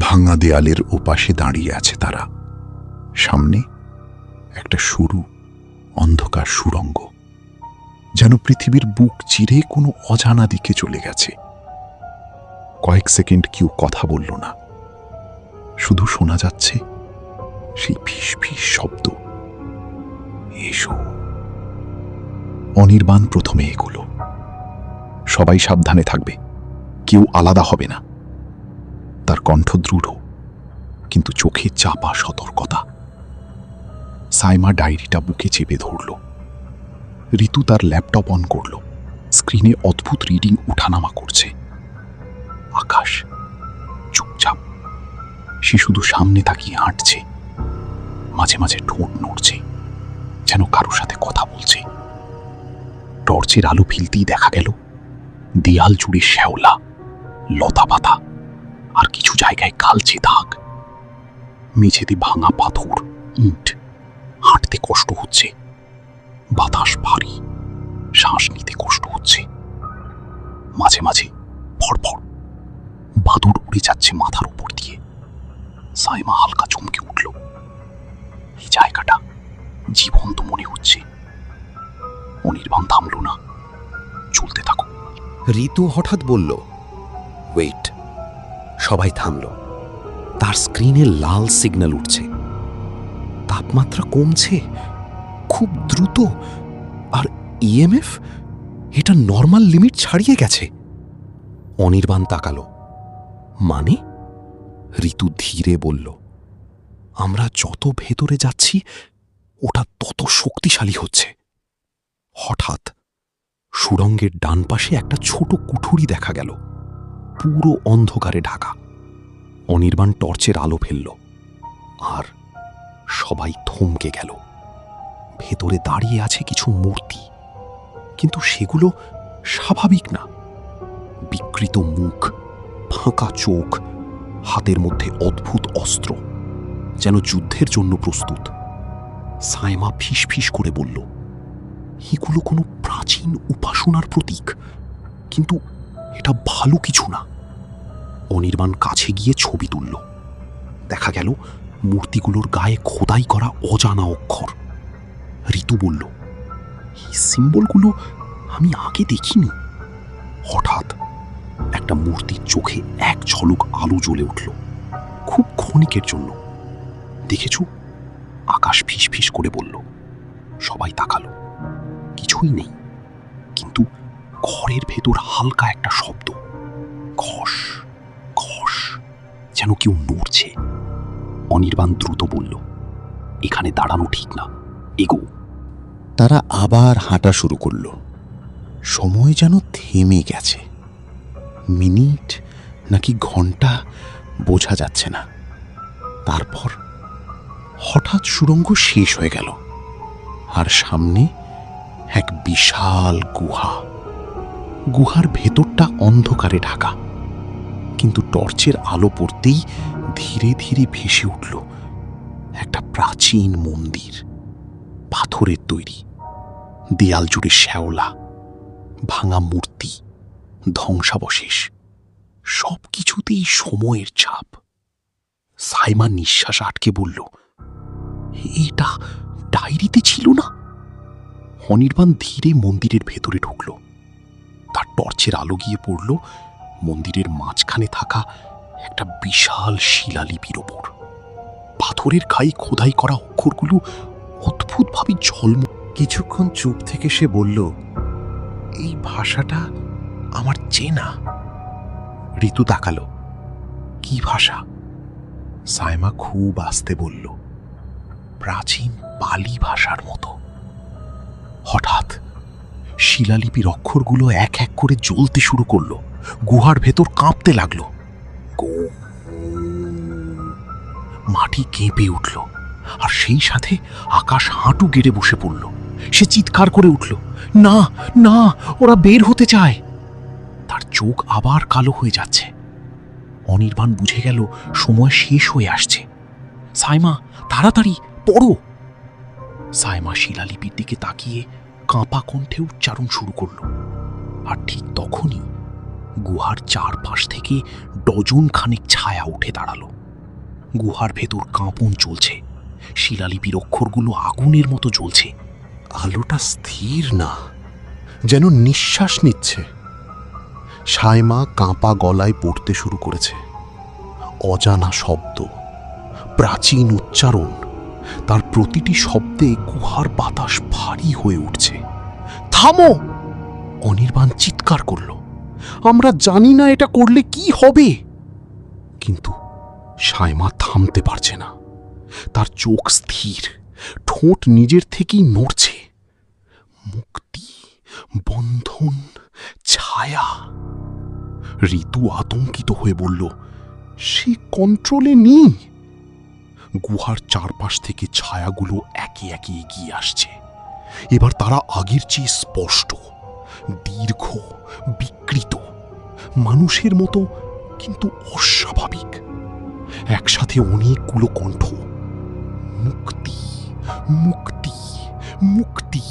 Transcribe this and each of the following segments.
ভাঙা দেয়ালের ওপাশে দাঁড়িয়ে আছে তারা। সামনে একটা সরু অন্ধকার সুড়ঙ্গ, যেন পৃথিবীর বুক চিরে কোনো অজানা দিকে চলে গেছে। কয়েক সেকেন্ড কেউ কথা বলল না, শুধু শোনা যাচ্ছে সেই ফিস ফিস শব্দ। এসো। অনির্বাণ প্রথমে এগুলো। সবাই সাবধানে থাকবে, কেউ আলাদা হবে না। তার কণ্ঠ দৃঢ়, কিন্তু চোখে চাপা সতর্কতা। সাইমা ডায়েরিটা বুকে চেপে ধরল। ঋতু তার ল্যাপটপ অন করল। স্ক্রিনে অদ্ভুত রিডিং উঠানামা করছে। আকাশ চুপচাপ, সে শুধু সামনে তাকিয়ে হাঁটছে। মাঝে মাঝে ঠোঁট নড়ছে, যেন কারোর সাথে কথা বলছে। টর্চের আলো ফিলতেই দেখা গেল দেয়াল জুড়ে শ্যাওলা, লতা পাতা, আর কিছু জায়গায় কালচে দাগ। মেঝেতে ভাঙা পাথর, ইট। হাঁটতে কষ্ট হচ্ছে, বাতাস ভারী, শ্বাস নিতে কষ্ট হচ্ছে। মাঝে মাঝে ফড়ফড় বাদুড় উড়ে যাচ্ছে মাথার উপর দিয়ে। সাইমা হালকা চমকে উঠল। এই জায়গাটা জীবন্ত মনে হচ্ছে। অনির্বাণ থামল না। চলতে থাকো। ঋতু হঠাৎ বলল, ওয়েট। সবাই থামল। তার স্ক্রিনে লাল সিগন্যাল উঠছে। তাপমাত্রা কমছে খুব দ্রুত, আর ইএমএফ এটা নর্মাল লিমিট ছাড়িয়ে গেছে। অনির্বাণ তাকালো। মানে? ঋতু ধীরে বলল, আমরা যত ভেতরে যাচ্ছি ওটা তত শক্তিশালী হচ্ছে। হঠাৎ সুড়ঙ্গের ডান পাশে একটা ছোট কুঠুরি দেখা গেল, পুরো অন্ধকারে ঢাকা। অনির্বাণ টর্চের আলো ফেলল, আর সবাই থমকে গেল। ভেতরে দাঁড়িয়ে আছে কিছু মূর্তি, কিন্তু সেগুলো স্বাভাবিক না। বিকৃত মুখ, ফাঁকা চোখ, হাতের মধ্যে অদ্ভুত অস্ত্র, যেন যুদ্ধের জন্য প্রস্তুত। সাইমা ফিস ফিস করে বলল, এগুলো কোনো প্রাচীন উপাসনার প্রতীক, কিন্তু এটা ভালো কিছু না। অনির্বাণ কাছে গিয়ে ছবি তুলল। দেখা গেল মূর্তিগুলোর গায়ে খোদাই করা অজানা অক্ষর। ঋতু বলল, এই সিম্বলগুলো আমি আগে দেখিনি। হঠাৎ একটা মূর্তির চোখে এক ঝলক আলো জ্বলে উঠল, খুব ক্ষণিকের জন্য। দেখেছো? আকাশ ফিস ফিস করে বলল। সবাই তাকালো। কিছুই নেই, কিন্তু ঘরের ভেতর হালকা একটা শব্দ, খস খস, যেন কেউ নড়ছে। অনির্বাণ দ্রুত বলল, এখানে দাঁড়ানো ঠিক না, এগো। তারা আবার হাঁটা শুরু করল। সময় যেন থেমে গেছে। মিনিট নাকি ঘন্টা বোঝা যাচ্ছে না। তারপর হঠাৎ সুড়ঙ্গ শেষ হয়ে গেল, আর সামনে এক বিশাল গুহা। গুহার ভেতরটা অন্ধকারে ঢাকা, কিন্তু টর্চের আলো পড়তেই ধীরে ধীরে ভেসে উঠল একটা প্রাচীন মন্দির, পাথরের তৈরি। দেয়াল জুড়ে শ্যাওলা, ভাঙা মূর্তি, ধ্বংসাবশেষ, সব কিছুতেই সময়ের ছাপ। সাইমা নিঃশ্বাস আটকে বলল, এটা ডায়েরিতে ছিল না? অনির্বাণ ধীরে মন্দিরের ভেতরে ঢুকল। তার টর্চের আলো গিয়ে পড়ল মন্দিরের মাঝখানে থাকা একটা বিশাল শিলালিপির ওপর। পাথরের গায়ে খোদাই করা অক্ষরগুলো অদ্ভুতভাবে ঝলমল। কিছুক্ষণ চুপ থেকে সে বলল, এই ভাষাটা আমার চেনা। ঋতু তাকালো। কি ভাষা? সাইমা খুব আস্তে বলল, প্রাচীন পালি ভাষার মতো। হঠাৎ শিলালিপির অক্ষরগুলো এক এক করে জ্বলতে শুরু করলো। গুহার ভেতর কাঁপতে লাগলো। মাটি কেঁপে উঠল, আর সেই সাথে আকাশ হাঁটু গেড়ে বসে পড়ল। সে চিৎকার করে উঠল, না না, ওরা বের হতে চায়। তার চোখ আবার কালো হয়ে যাচ্ছে। অনির্বাণ বুঝে গেল সময় শেষ হয়ে আসছে। সাইমা, তাড়াতাড়ি পড়ো। সাইমা শিলালিপির দিকে তাকিয়ে কাঁপা কণ্ঠে উচ্চারণ শুরু করল। আর ঠিক তখনই গুহার চারপাশ থেকে ডজন খানেক ছায়া উঠে দাঁড়ালো। গুহার ভেতর কাঁপন চলছে, শিলালিপির অক্ষরগুলো আগুনের মতো জ্বলছে। আলোটা স্থির না, যেন নিঃশ্বাস নিচ্ছে। সাইমা কাঁপা গলায় পড়তে শুরু করেছে। অজানা শব্দ, প্রাচীন উচ্চারণ, তার প্রতিটি শব্দে গুহার বাতাস ভারী হয়ে উঠছে। থামো! অনির্বাণ চিৎকার করল। আমরা জানি না এটা করলে কি হবে। কিন্তু সাইমা থামতে পারছে না। তার চোখ স্থির, ঠোঁট নিজের থেকেই নড়ছে। মুক্তি, বন্ধন, ছায়া। ঋতু আতঙ্কিত হয়ে বলল, সে কন্ট্রোলে নেই। গুহার চারপাশ থেকে ছায়াগুলো একে একে এগিয়ে আসছে। এবার তারা আগের চেয়ে স্পষ্ট, দীর্ঘ, বিকৃত, মানুষের মতো কিন্তু অস্বাভাবিক। একসাথে অনেকগুলো কণ্ঠ। মুক্তি, মুক্তি, মুক্তি।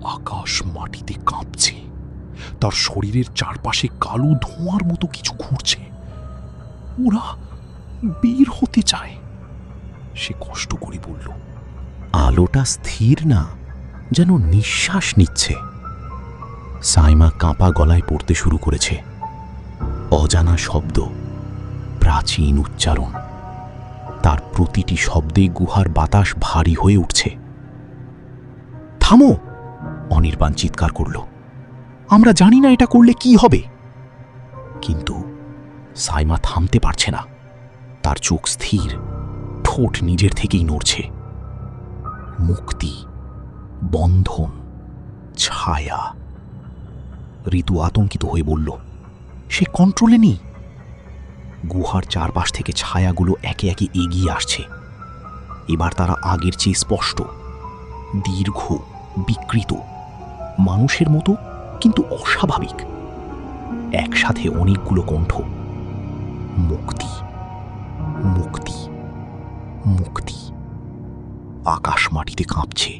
আকাশ মাটিতে কাঁপছে। তার শরীরের চারপাশে কালো ধোঁয়ার মতো কিছু ঘুরছে। ওরা বের হতে চায়। সে কষ্ট করে বলল, আলোটা স্থির না, যেন নিঃশ্বাস নিচ্ছে। সাইমা কাঁপা গলায় পড়তে শুরু করেছে। অজানা শব্দ, প্রাচীন উচ্চারণ, তার প্রতিটি শব্দে গুহার বাতাস ভারী হয়ে উঠছে। থামো! অনির্বাণ চিৎকার করল। আমরা জানি না এটা করলে কি হবে। কিন্তু সাইমা থামতে পারছে না। তার চোখ স্থির, ঠোঁট নিজের থেকেই নড়ছে। মুক্তি, বন্ধন, ছায়া। ঋতু আতঙ্কিত হয়ে বলল, সে কন্ট্রোলে নেই। গুহার চারপাশ থেকে ছায়াগুলো একে একে এগিয়ে আসছে। এবার তারা আগের চেয়ে স্পষ্ট, দীর্ঘ, বিকৃত, মানুষের মতো কিন্তু অস্বাভাবিক। একসাথে অনেকগুলো কণ্ঠ। মুক্তি, মুক্তি, মুক্তি। আকাশ মাটিতে কাঁপছে।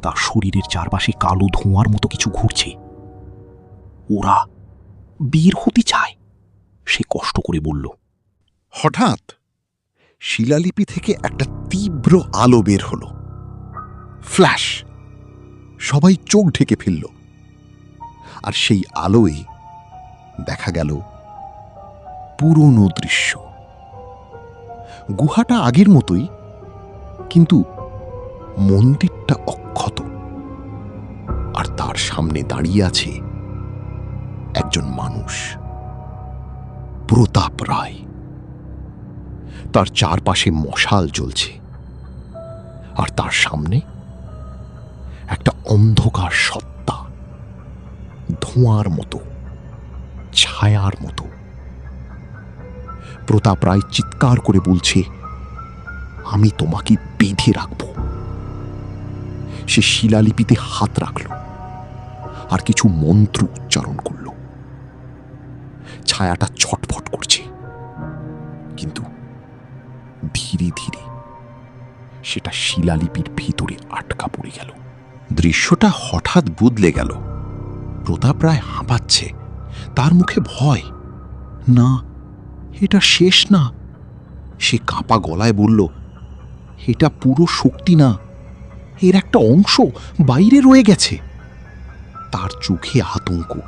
তার শরীরের চারপাশে কালো ধোঁয়ার মতো কিছু ঘুরছে। ওরা বের হতে চায়, সে কষ্ট করে বলল। হঠাৎ শিলালিপি থেকে একটা তীব্র আলো বের হলো। ফ্ল্যাশ! সবাই চোখ ঢেকে ফেলল। আর সেই আলোয় দেখা গেল পুরনো দৃশ্য। গুহাটা আগের মতোই, কিন্তু মন্দিরটা অক্ষত। আর তার সামনে দাঁড়িয়ে আছে একজন মানুষ, প্রতাপ রায়। তার চারপাশে মশাল জ্বলছে, আর তার সামনে একটা অন্ধকার সত্তা, ধোঁয়ার মতো, ছায়ার মতো। প্রতাপ রায় চিৎকার করে বলছে, আমি তোমাকে বেঁধে রাখব। সে শিলালিপিতে হাত রাখল আর কিছু মন্ত্র উচ্চারণ করল। ছায়াটা ছটফট করছে, কিন্তু ধীরে ধীরে সেটা শিলালিপির ভিতরে আটকা পড়ে গেল। দৃশ্যটা হঠাৎ বদলে গেল। প্রতাপ রায় হাঁপাচ্ছে, তার মুখে ভয়। না, এটা শেষ না। সে কাঁপা গলায় বলল, এটা পুরো শক্তি না, এর একটা অংশ বাইরে রয়ে গেছে। তার চোখে আতঙ্ক।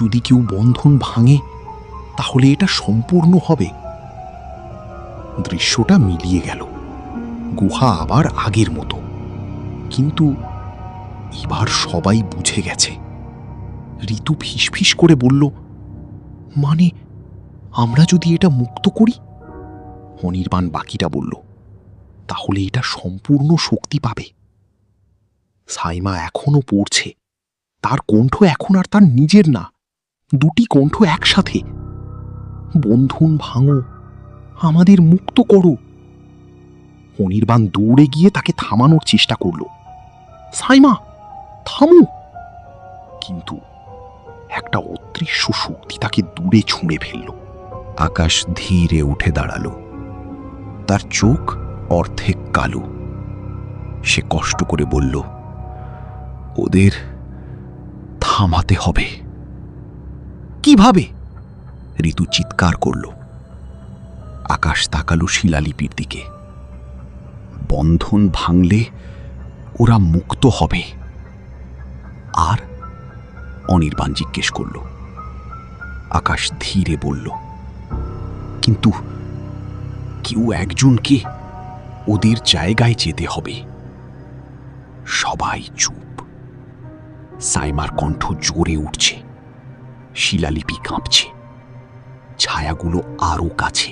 যদি কেউ বন্ধন ভাঙে, তাহলে এটা সম্পূর্ণ হবে। দৃশ্যটা মিলিয়ে গেল। গুহা আবার আগের মতো, কিন্তু এবার সবাই বুঝে গেছে। ঋতু ফিসফিস করে বলল, মানে আমরা যদি এটা মুক্ত করি? অনির্বাণ বাকিটা বলল, তাহলে এটা সম্পূর্ণ শক্তি পাবে। সাইমা এখনো পড়ছে। তার কণ্ঠ এখন আর তার নিজের না, দুটি কণ্ঠ একসাথে। বন্ধন ভাঙো, আমাদের মুক্ত করো। অনির্বাণ দৌড়ে গিয়ে তাকে থামানোর চেষ্টা করল। সাইমা, থামো! কিন্তু একটা অদৃশ্য শক্তি তাকে দূরে ছুঁড়ে ফেলল। আকাশ ধীরে উঠে দাঁড়ালো। তার চোখ অর্ধেক কালো। সে কষ্ট করে বলল, ওদের থামাতে হবে। কিভাবে? ঋতু চিৎকার করল। আকাশ তাকালো শিলালিপির দিকে। বন্ধন ভাঙলে ওরা মুক্ত হবে। আর অনির্বাণ জিজ্ঞেস করল। আকাশ ধীরে বলল, কিন্তু কেউ একজনকে ওদের জায়গায় যেতে হবে। সবাই চুপ। সাইমার কণ্ঠ জোরে উঠছে। শিলালিপি কাঁপছে। ছায়াগুলো আরো কাছে।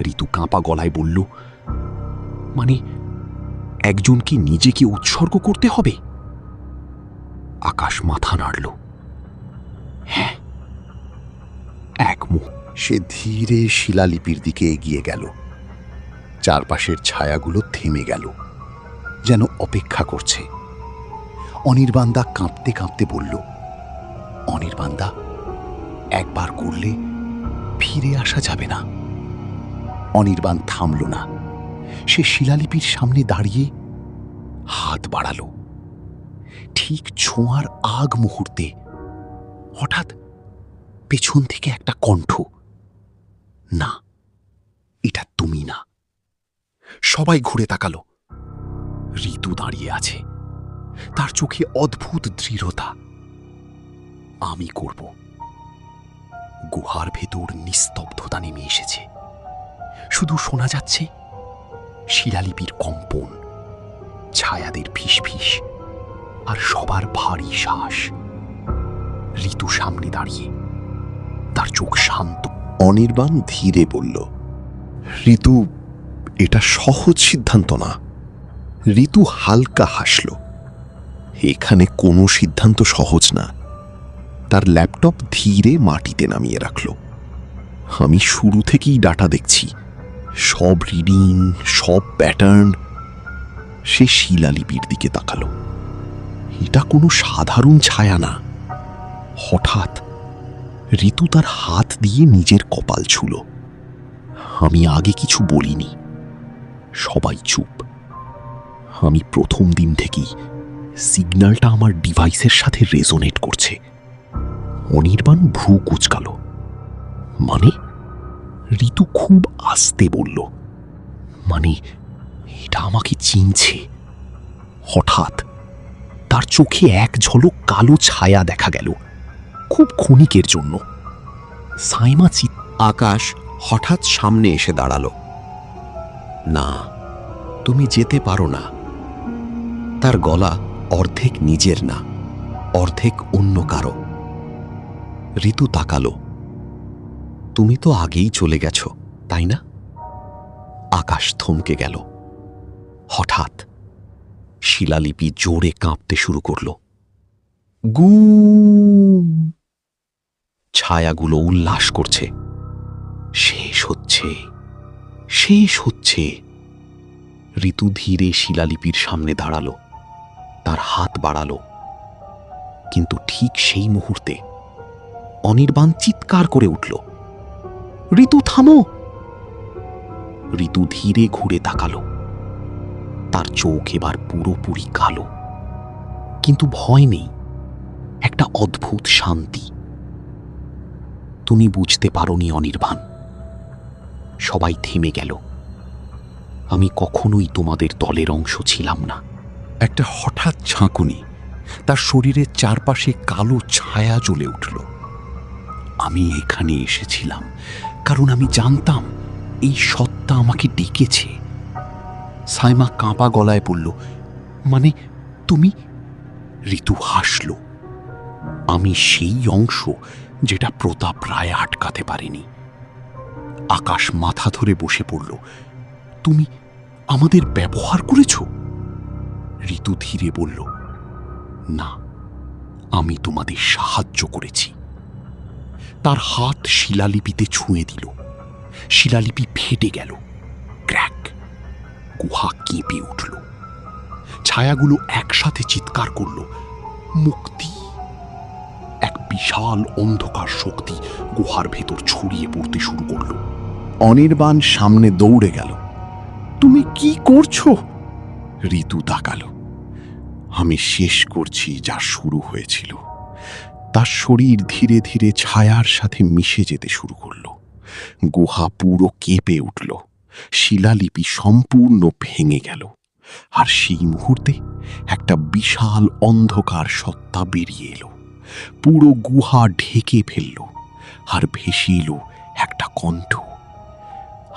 ঋতু কাঁপা গলায় বলল, মানে একজনকে নিজেকে উৎসর্গ করতে হবে? আকাশ মাথা নাড়ল। হ্যাঁ, এক মুখ। সে ধীরে শিলালিপির দিকে এগিয়ে গেল। চারপাশের ছায়াগুলো থেমে গেল, যেন অপেক্ষা করছে। অনির্বাণদা কাঁপতে কাঁপতে বলল, অনির্বাণদা, একবার করলে ফিরে আসা যাবে না। অনির্বাণ থামল না। সে শিলালিপির সামনে দাঁড়িয়ে হাত বাড়ালো। ঠিক ছোঁয়ার আগ মুহূর্তে হঠাৎ পেছন থেকে একটা কণ্ঠ, না, এটা তুমি না। সবাই ঘুরে তাকালো। ঋতু দাঁড়িয়ে আছে। তার চোখে অদ্ভুত দৃঢ়তা। আমি করব। গুহার ভেতর নিস্তব্ধতা নেমে এসেছে। শুধু শোনা যাচ্ছে শিলালিপির কম্পন, ছায়াদের ফিসফিস, আর সবার ভারী শ্বাস। ঋতু সামনে দাঁড়িয়ে, তার চোখ শান্ত। অনির্বাণ ধীরে বলল, ঋতু, এটা সহজ সিদ্ধান্ত না। ঋতু হালকা হাসল। এখানে কোনো সিদ্ধান্ত সহজ না। তার ল্যাপটপ ধীরে মাটিতে নামিয়ে রাখল। আমি শুরু থেকেই ডাটা দেখছি, সব রিডিং, সব প্যাটার্ন। সে শিলালিপির দিকে তাকালো। এটা কোনো সাধারণ ছায়া না। হঠাৎ ঋতু তার হাত দিয়ে নিজের কপাল ছুঁল। আমি আগে কিছু বলিনি। সবাই চুপ। আমি প্রথম দিন থেকেই সিগন্যালটা আমার ডিভাইসের সাথে রেজোনেট করছে। অনির্বাণ ভ্রু কুঁচকাল। মানে? ঋতু খুব আস্তে বলল, মানে এটা আমাকে চিনছে। হঠাৎ তার চোখে এক ঝলক কালো ছায়া দেখা গেল, খুব ক্ষণিকের জন্য। সাইমা আকাশ হঠাৎ সামনে এসে দাঁড়ালো। না, তুমি যেতে পারো না। তার গলা অর্ধেক নিজের না, অর্ধেক অন্য কারো। ঋতু তাকালো। তুমি তো আগেই চলে গেছো, তাই না? আকাশ থমকে গেল। হঠাৎ শিলালিপি জোরে কাঁপতে শুরু করল। গুম! ছায়াগুলো উল্লাস করছে। শেষ হচ্ছে, শেষ হচ্ছে। ঋতু ধীরে শিলালিপির সামনে দাঁড়ালো। তার হাত বাড়ালো। কিন্তু ঠিক সেই মুহূর্তে অনির্বাণ চিৎকার করে উঠল, ঋতু থামো! ঋতু ধীরে ঘুরে তাকালো। তার চোখ এবার পুরোপুরি কালো, কিন্তু ভয় নেই, একটা অদ্ভুত শান্তি। তুমি বুঝতে পারোনি অনির্বাণ। সবাই থেমে গেল। আমি কখনোই তোমাদের দলের অংশ ছিলাম না। একটা হঠাৎ ঝাঁকুনি। তার শরীরের চারপাশে কালো ছায়া জ্বলে উঠল। আমি এখানে এসেছিলাম কারণ আমি জানতাম এই সত্তা আমাকে ডেকেছে। সাইমা কাঁপা গলায় বলল, মানে তুমি? ঋতু হাসল। আমি সেই অংশ যেটা প্রতাপ রায় আটকাতে পারেনি। আকাশ মাথা ধরে বসে পড়ল। তুমি আমাদের ব্যবহার করেছ? ঋতু ধীরে বলল, না, আমি তোমাদের সাহায্য করেছি। তার হাত শিলালিপিতে ছুঁয়ে দিল। শিলালিপি ফেটে গেল। ক্র্যাক! গুহা কেঁপে উঠল। ছায়াগুলো একসাথে চিৎকার করল, মুক্তি! এক বিশাল অন্ধকার শক্তি গুহার ভেতর ছড়িয়ে পড়তে শুরু করল। অনির্বাণ সামনে দৌড়ে গেল। তুমি কি করছো? ঋতু তাকালো। আমি শেষ করছি যা শুরু হয়েছিল। তার শরীর ধীরে ধীরে ছায়ার সাথে মিশে যেতে শুরু করল। গুহা পুরো কেঁপে উঠল, শিলালিপি সম্পূর্ণ ভেঙে গেল, আর সেই মুহূর্তে একটা বিশাল অন্ধকার সত্তা বেরিয়ে এলো, পুরো গুহা ঢেকে ফেলল, আর ভেসে এলো একটা কণ্ঠ,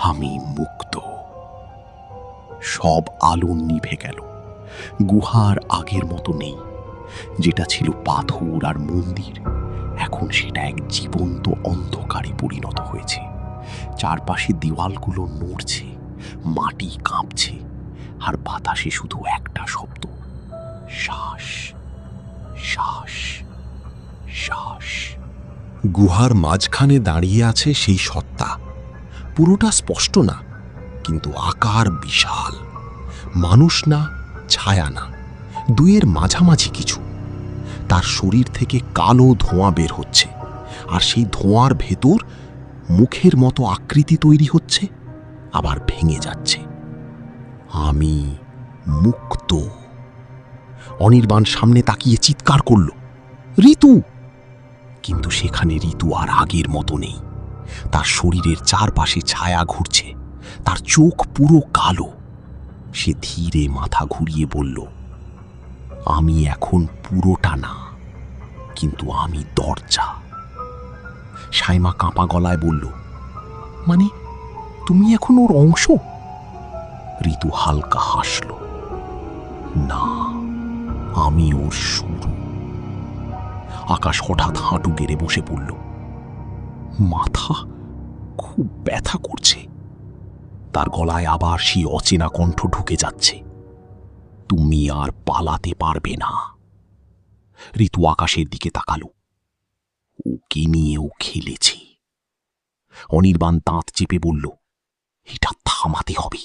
আমি মুক্ত। সব আলো নিভে গেল। গুহার আগের মতো নেই। যেটা ছিল পাথর আর মন্দির, এখন সেটা এক জীবন্ত অন্ধকারে পরিণত হয়েছে। চারপাশে দেওয়ালগুলো নড়ছে, মাটি কাঁপছে, আর বাতাসে শুধু একটা শব্দ, শ্বাস শ্বাস শ্বাস। গুহার মাঝখানে দাঁড়িয়ে আছে সেই সত্তা। পুরোটা স্পষ্ট না, কিন্তু আকার বিশাল। মানুষ না, ছায়া না, দুইয়ের মাঝামাঝি কিছু। তার শরীর থেকে কালো ধোঁয়া বের হচ্ছে, আর সেই ধোঁয়ার ভেতর মুখের মতো আকৃতি তৈরি হচ্ছে, আবার ভেঙে যাচ্ছে। আমি মুক্ত। অনির্বাণ সামনে তাকিয়ে চিৎকার করল, ঋতু! কিন্তু সেখানে ঋতু আর আগের মতো নেই। তার শরীরের চারপাশে ছায়া ঘুরছে, তার চোখ পুরো কালো। সে ধীরে মাথা ঘুরিয়ে বলল, আমি এখন পুরোটা না, কিন্তু আমি দরজা। সাইমা কাঁপা গলায় বলল, মানে তুমি এখন ওর অংশ? ঋতু হালকা হাসল, না, আমি ওর শুরু। আকাশ হঠাৎ হাঁটু গেড়ে বসে পড়ল। মাথা খুব ব্যথা করছে। তার গলায় আবার সেই অচেনা কণ্ঠ ঢুকে যাচ্ছে, তুমি আর পালাতে পারবে না। ঋতু আকাশের দিকে তাকালো। ওকে নিয়েও খেলেছি। অনির্বাণ দাঁত চেপে বলল, এটা থামাতে হবে।